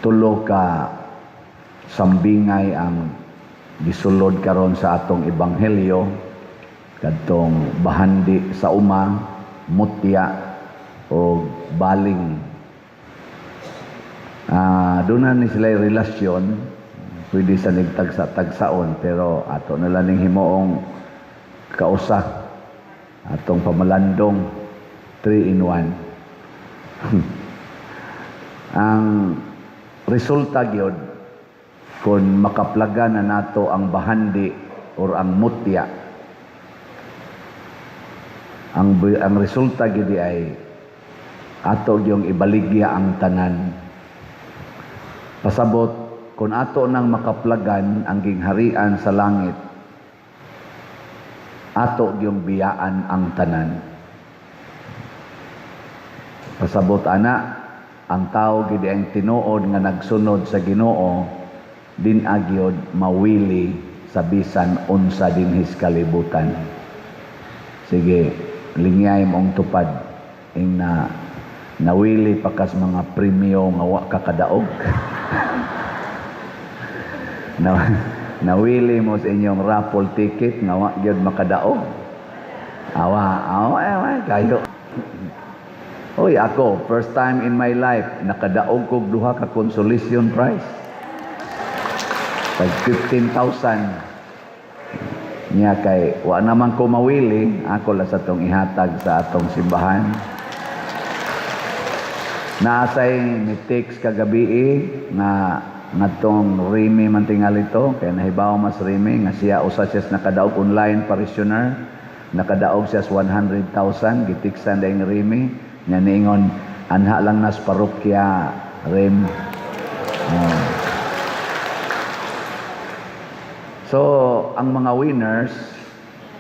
tulo ka sambingay ang gisulod karon sa atong ebanghelyo kadtong bahandi sa uma, mutya o baling. Doon na ni sila relasyon, pwede sa nagtagsa-tagsaon, pero ato na lang ning himuong kausa atong pamalandong 3 in 1. Ang resulta gyud kung makaplagan na nato ang bahandi or ang mutya, ang resulta gyud ay ato yung ibaligya ang tanan. Pasabot kung ato nang makaplagan ang gingharian sa langit, ato yung biyaan ang tanan. Pasabot ana, ang tao gid ang tinuod nga nagsunod sa Ginoo din agyod mawili sa bisan unsa dinhis kalibutan. Sige, lingyay mong tupad ing nawili pa kas mga premyo nga wa kakadaog. Nawili mo sa inyong raffle ticket nga wa gyud makadaog. Awa kayo. Oy, ako first time in my life nakadaog kog duha ka consolation prize. Pag 15,000 niya kay wa naman ko mawili, ako la sa tong ihatag sa atong simbahan. Naasay ni text kagabi nga ngatong Remy man tingalito kay nahibaw mas Remy nga siya usa siya nakadaog online parishioner, nakadaog siya 100,000 gitiksan dayng Remy nya niingon anha lang nas parokya Rem. So ang mga winners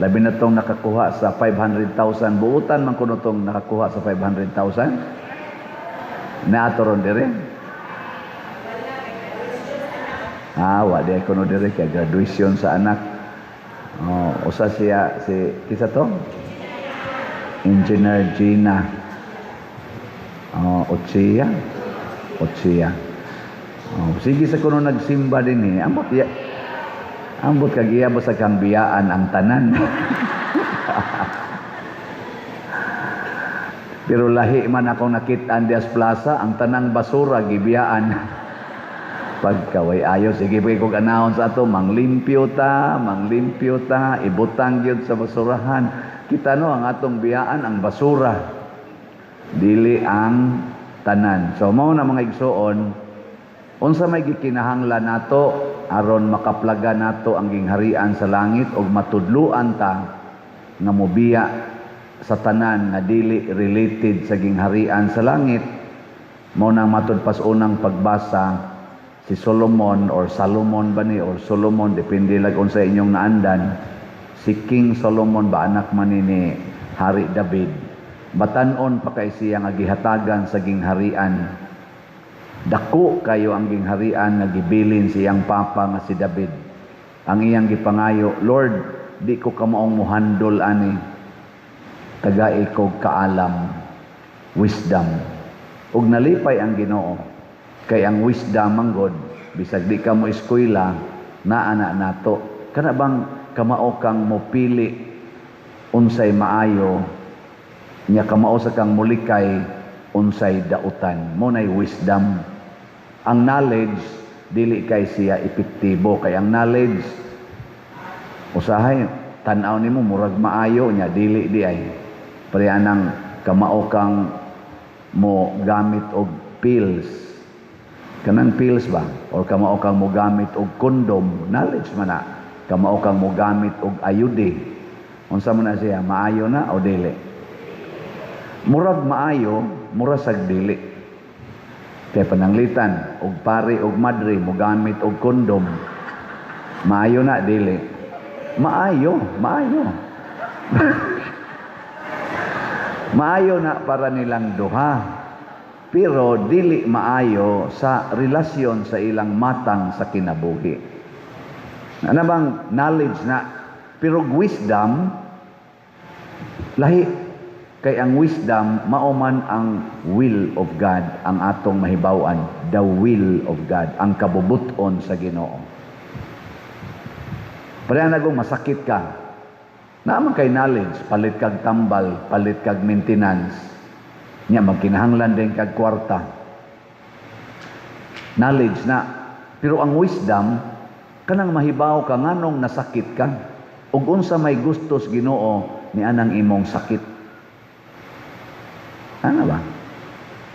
labi na tong nakakuha sa 500,000, buutan man kuno tong nakakuha sa 500,000 na atoron dire. Wa di kuno dire kay graduation sa anak. Usa siya si kisa to? Engineer Gina. Otsia. Sige sa kuno nagsimba din ambot kagiya ba sa kang biyaan ang tanan. Pero lahi man akong nakit-an dias plaza, ang tanang basura gibiyaan. Pagkaway ayo, sige pa kong announce ato, manglimpyo ta, ibutang yun sa basurahan. Kita no, ang atong biyaan, ang basura. Dili ang tanan. So, mao na mga igsoon, unsa may gikinahanglan nato, aron makaplaga nato ang gingharian sa langit, o matudluan ta, nga mobiya sa tanan nga dili related sa gingharian sa langit. Mao nang matud pas unang pagbasa si Solomon or Salomon ba ni or Solomon depende lang unsa inyong naandan, si King Solomon ba anak man ni Hari David, batan-on pa kay siya nga gihatagan sa gingharian. Dako kayo ang gingharian nga gibilin siyang papa nga si David. Ang iyang gipangayo, Lord, di ko kamaong muhandol ani, tagai ko kaalam, wisdom. Ug nalipay ang Ginoo kay ang wisdom manggod bisag di ka mo eskwela naa nato. Kana bang kamao kang mopili unsay maayo nya kamao sa kang mulikay unsay dautan. Mo nay wisdom. Ang knowledge dili kay siya epektibo kay ang knowledge usahay tan-aw nimo murag maayo nya dili di ay. Pare anang kamao kang mo gamit og pills, kanang pills ba, or kamao kang mo gamit og kondom, knowledge man na. Kamao kang mo gamit og ayude, unsa man na siya, maayo na o dili? Murag maayo, murag sag dili. Kay pananglitan og pare og madre mo gamit og kondom, maayo na dili? Maayo. Maayo na para nilang duha, pero dili maayo sa relasyon sa ilang matang sa kinabuhi. Ano bang knowledge na, pero wisdom lahi Kay ang wisdom, mauman ang will of God, ang atong mahibawan, the will of God, ang kabubuton sa Ginoo. Pareha na kung masakit ka, naaman kay knowledge, palit kag tambal, palit kag maintenance, niya magkinahanglan din kag kwarta. Knowledge na. Pero ang wisdom, kanang mahibaw ka nganong nasakit ka, ug unsa may gustos Ginoo ni anang imong sakit. Ano ba?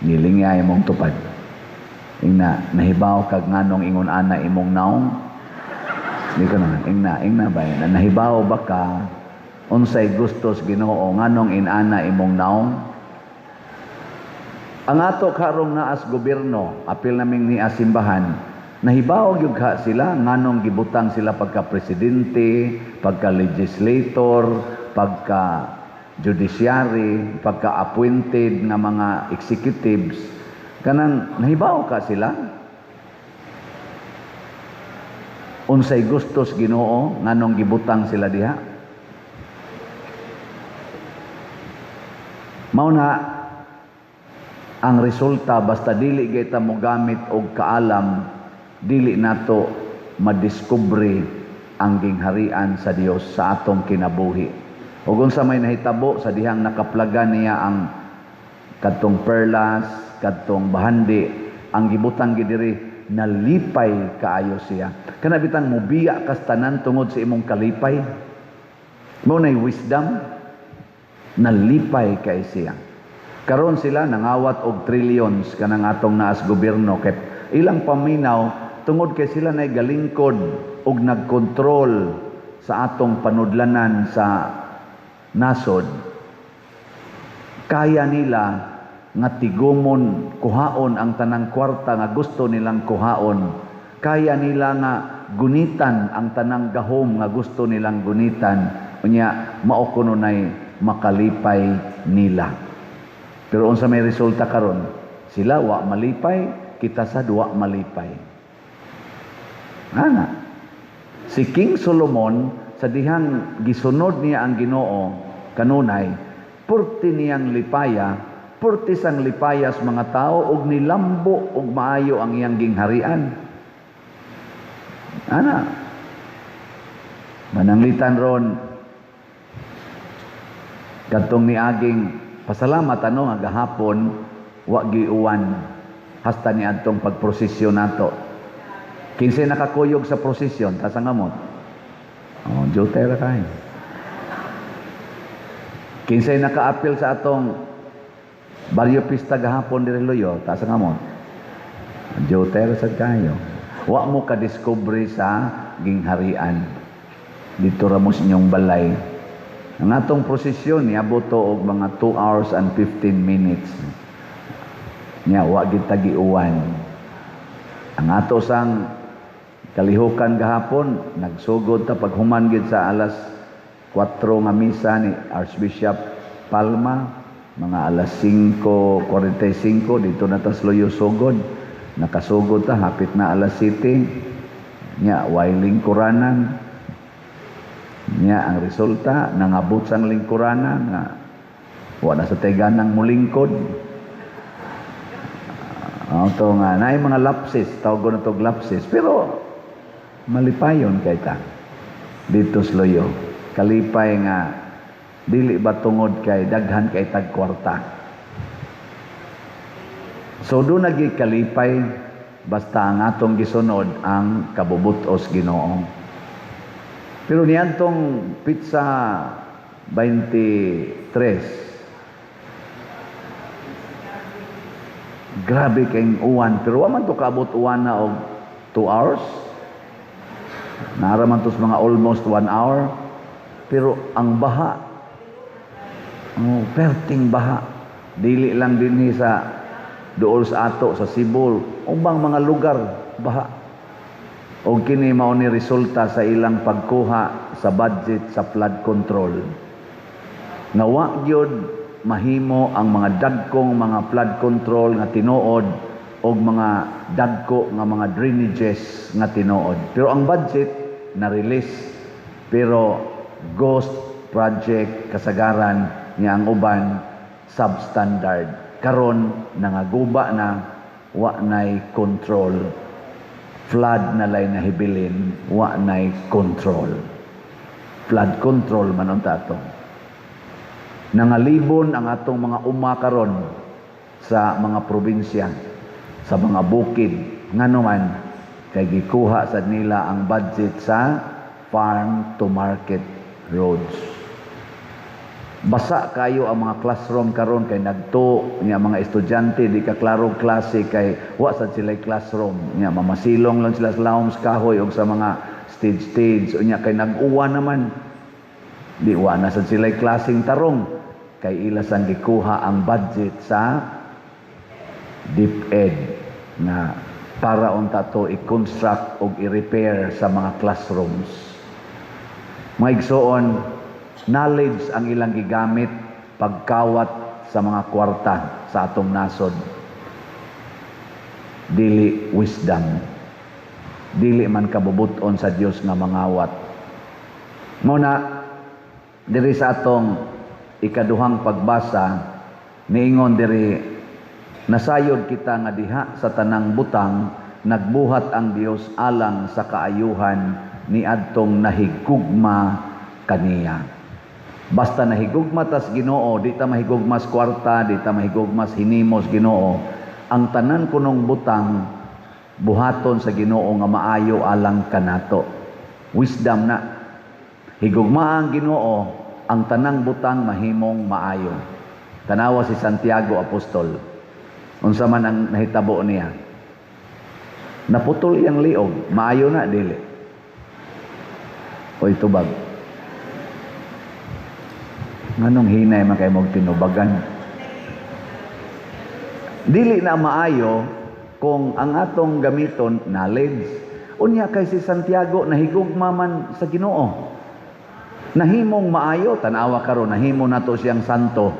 Nilingya imong tupad. Ingna, nahibaw kag nganong ingon ana imong naong. Di ko naman, ingna ba yan? Nahibaw ba ka, unsay gustos Ginoo, nganong inana imong naong? Ang ato karong naas gobyerno, apil naming ni asimbahan, nahibaw gyud ka sila, nganong gibutang sila pagka-presidente, pagka-legislator, pagka-judiciary, pagka-appointed nga mga executives, kanang nahibaw ka sila. Unsay gustos Ginoo nganong gibutang sila diha. Mao na ang resulta, basta dili kita mo gamit og kaalam, dili nato madiskubre ang gingharian sa Dios sa atong kinabuhi. Ug unsa may nahitabo sa dihang nakaplagan niya ang kadtong perlas, kadtong bahandi, ang gibutang gid diri, nalipay kaayo siya. Kana bitang mubiya kas tanan tungod sa imong kalipay. Mao nay wisdom, nalipay kay siya. Karon sila nangawat og trillions kanang atong naas gobyerno kay ilang paminaw tungod kay sila nay galingkod og nagkontrol sa atong panudlanan sa nasod. Kaya nila nga tigumon, kuhaon ang tanang kwarta nga gusto nilang kuhaon. Kaya nila nga gunitan ang tanang gahom nga gusto nilang gunitan. Unya mao kuno nay makalipay nila. Pero unsa may resulta karon? Sila wa malipay, kita sa duwa malipay. Ana. Si King Solomon sa dihang gisunod niya ang Ginoo kanunay, purti niyang lipaya, purti sang lipayas mga tao ug nilambo ug maayo ang iyang gingharian. Ana. Mananglitan ron kadtong niaging pasalamat nga gahapon wa giuwan hasta ni adtong pagprosesyon nato. Kinsay nakakuyog sa prosesyon ta sa ngamot. Oh, joter kay. Kinsay nakaapil sa atong baryo pista gahapon diri Loyo ta sa ngamot. Joter sad kayo. Wa mo ka discovery sa gingharian. Dito ra mo sa inyong balay. Ang atong prosesyon niabot to og mga 2 hours and 15 minutes. Nya wa gid ta giuwan. Ang ato sang kalihukan gahapon nagsugod ta paghuman gid sa alas 4 nga misa ni Archbishop Palma, mga alas 5:45 dito na ta sa Loyo sugod. Nakasugod ta hapit na alas 7. Nya way lingkuranan. Nya ang resulta nangabot sang lingkuranan nga wala sa teganang mulingkod. Auto nga naay mga lapses, tawag na to lapses, pero malipayon kay ta dito sa Loyo. Kalipay nga dili ba tungod kay daghan kay tag kwarta. So do nagi kalipay basta ang atong gisunod ang kabubutos Ginoo. Pero niadtong pizza 23, grabe kayong uwan. Pero waman to kaabot uwan na og 2 hours. Naaraman to sa mga almost 1 hour. Pero ang baha, perting baha. Dili lang din sa dool sa ato, sa Cebu. Ubang mga lugar, baha. O kini mao ni resulta sa ilang pagkuha sa budget sa flood control. Nga wa gyud mahimo ang mga dagkong mga flood control nga tinuod og mga dagko nga mga drainages nga tinuod. Pero ang budget na release, pero ghost project kasagaran niya ang uban substandard. Karon nangaguba na, wa nay control. Flood na lay nahibilin, wa nay control. Flood control man unta to. Nangalibon ang atong mga umakaron sa mga probinsya, sa mga bukid, nganuman kay gikuha sa nila ang budget sa farm to market roads. Basa kayo ang mga classroom karon kay nagto niya mga estudyante di ka klarong klase kay wa sad sila classroom niya mamasilong lang sila sa lawom sa kahoy og sa mga stage unya kay nag-uwa naman di wa na sad sila klaseng tarong kay ila sang gikuha ang budget sa DepEd na para unta to i-construct og i-repair sa mga classrooms. Mga igsoon, knowledge ang ilang gigamit pagkawat sa mga kwarta sa atong nasod. Dili wisdom. Dili man kabubuton sa Dios nga mangawat. Muna, diri sa atong ikaduhang pagbasa, niingon diri, nasayod kita nga diha sa tanang butang, nagbuhat ang Dios alang sa kaayuhan ni adtong nahigugma kaniya. Basta nahigugma tas Ginoo, di ta mahigugma sa kwarta, di ta mahigugma sa hinimos Ginoo. Ang tanan kunong butang buhaton sa Ginoo nga maayo alang kanato. Wisdom na. Higugma ang Ginoo, ang tanang butang mahimong maayo. Tanawa si Santiago Apostol. Unsa man ang nahitabo niya. Naputol iyang liog, maayo na dili. Oy tubag. Nganong hinay man kay mong tinubagan? Dili na maayo kung ang atong gamiton knowledge. Unya kay si Santiago nahigugma man sa Ginoo. Nahimong maayo, tanawa karon nahimo nato siyang santo.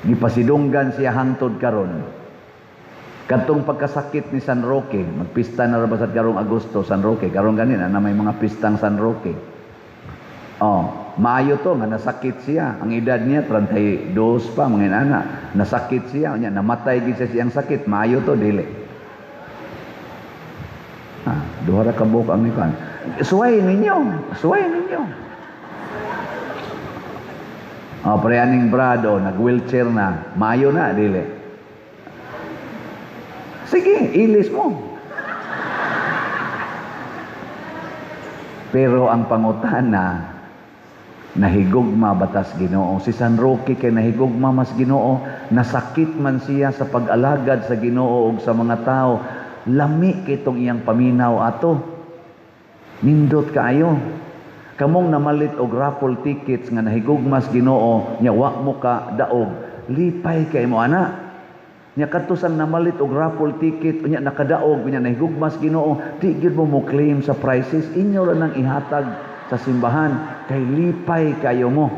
Gipasidunggan siya hangtod karon. Kadtong pagkasakit ni San Roque, magpista na ra basad karong Agosto San Roque, karon ganin na may mga pistang San Roque. Maayo to nga nasakit siya. Ang edad niya 32 pa mga anak. Nasakit siya, nya namatay gid siya siyang sakit. Maayo to dili. Duha ra ka buok ang ikan. Suway ninyo. Preaning brado, nag-wheelchair na. Maayo na, dili. Sige, ilis mo. Pero ang pangutana, nahigugma batas Ginoo. Si San Roque kay nahigugma mas Ginoo, nasakit man siya sa pag-alagad sa Ginoo ug sa mga tao. Lami kitong iyang paminaw ato. Nindot kaayo. Kamong namalit og raffle tickets nga nahigugmas Ginoo, nya wa mo ka daog, lipay kay mo ana. Nya kadto sang namalit og raffle ticket, nya nakadaog nya nahigugmas Ginoo, di gyud mo claim sa prices, inyo ra nang ihatag sa simbahan kay lipay kayo mo.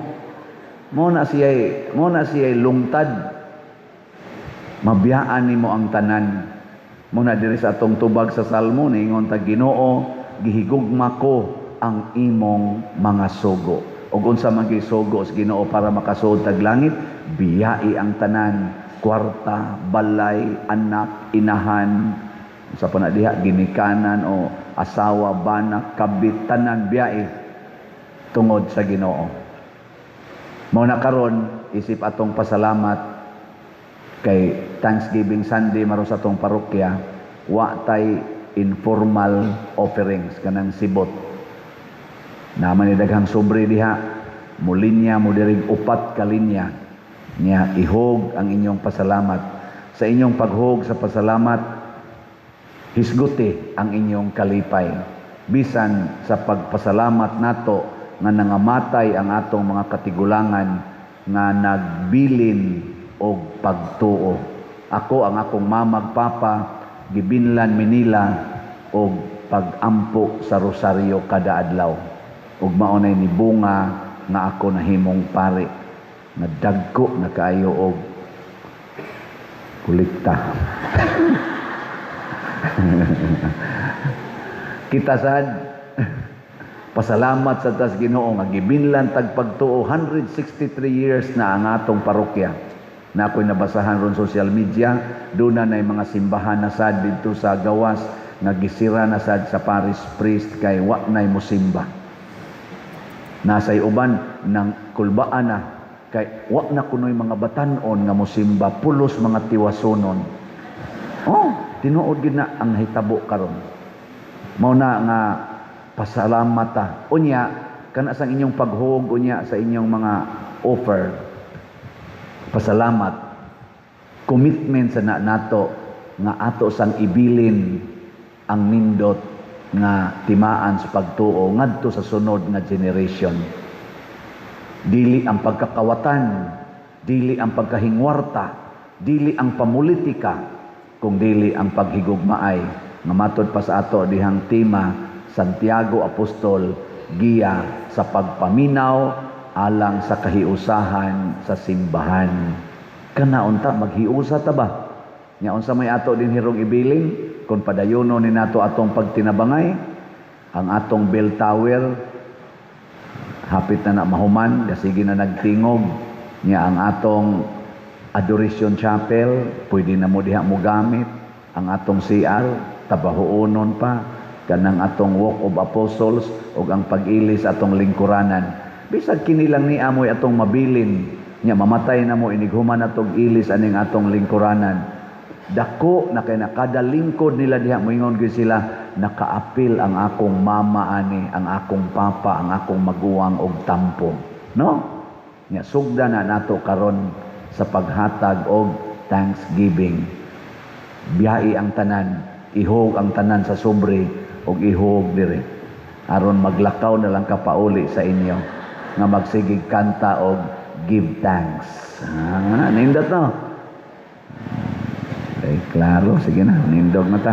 Mo na siya lungtad. Mabiyaan nimo ang tanan. Mo na diri sa atong tubag sa Salmo niingon ta Ginoo, gihigugma ko ang imong mga sugo. Ug unsa man gisugo sa Ginoo para makasuod tag langit, biyai ang tanan, kwarta, balay, anak, inahan, sa panadiha ginikanan o asawa, bana, kabit, tanan, biyai tungod sa Ginoo. Mao na karon isip atong pasalamat kay Thanksgiving Sunday maro sa atong parokya, wa tay informal offerings kanang sibot. Naman ni daghang sobre diha, mulinya mo dirig 4 ka linya. Nya ihog ang inyong pasalamat. Sa inyong paghog sa pasalamat, hisguti ang inyong kalipay. Bisan sa pagpasalamat nato nga nangamatay ang atong mga katigulangan nga nagbilin og pagtuo. Ako ang akong mamag papa gibinlan Manila og pagampo sa rosaryo kada adlaw. Ug maunay ni bunga nga ako nahimong pari nga dagko na kaayo og kulikta. Kita sad Pasalamat sa tas Ginoo nga gibinlan tag pagtuo 163 years na ang atong parokya. Na ako'y nabasahan ron social media, doon na mga simbahan na sad dito sa gawas nga gisira na sad sa parish priest kay wa nay mosimba. Nasay uban ng kulbaan na kay wa na kunoy mga batan-on nga mosimba, pulos mga tiwasonon. Oh, tinuod gid na ang hitabo karon. Mao na nga pasalamat ta. Unya kana sa inyong paghug unya sa inyong mga offer. Pasalamat. Commitment sa nato nga ato sang ibilin ang nindot nga timaan sa pagtuo ngadto sa sunod nga generation. Dili ang pagkakawatan, dili ang pagkahingwarta, dili ang pamulitika, kung dili ang paghigugmaay nga matod pa sa ato dihang tema Santiago Apostol, giya sa pagpaminaw alang sa kahiusahan sa simbahan. Kanaunta maghiusa ta ba? Nya unsa may ato din hirong ibilin kung padayono ni nato atong pagtinabangay ang atong bell tower hapit na mahuman sige na nagtingog nya ang atong adoration chapel pwede na mo diha mo gamit ang atong CR tabahoonon pa kanang atong walk of apostles ug ang pag-ilis atong lingkuranan bisag kini lang ni amoy atong mabilin nya mamatay na mo inighuman atong ilis aning atong lingkuranan dako na kay kada lingkod nila diha moingon gyud sila nakaapil ang akong mama ani ang akong papa ang akong maguwang og tampong no nya sugda na nato karon sa paghatag og thanksgiving biyahe ang tanan ihog ang tanan sa sobre og ihog dire aron maglakaw na lang kapauli sa inyo nga magsigig kanta og give thanks nindot no. Okay, klaro. Sige na, nindog na ta.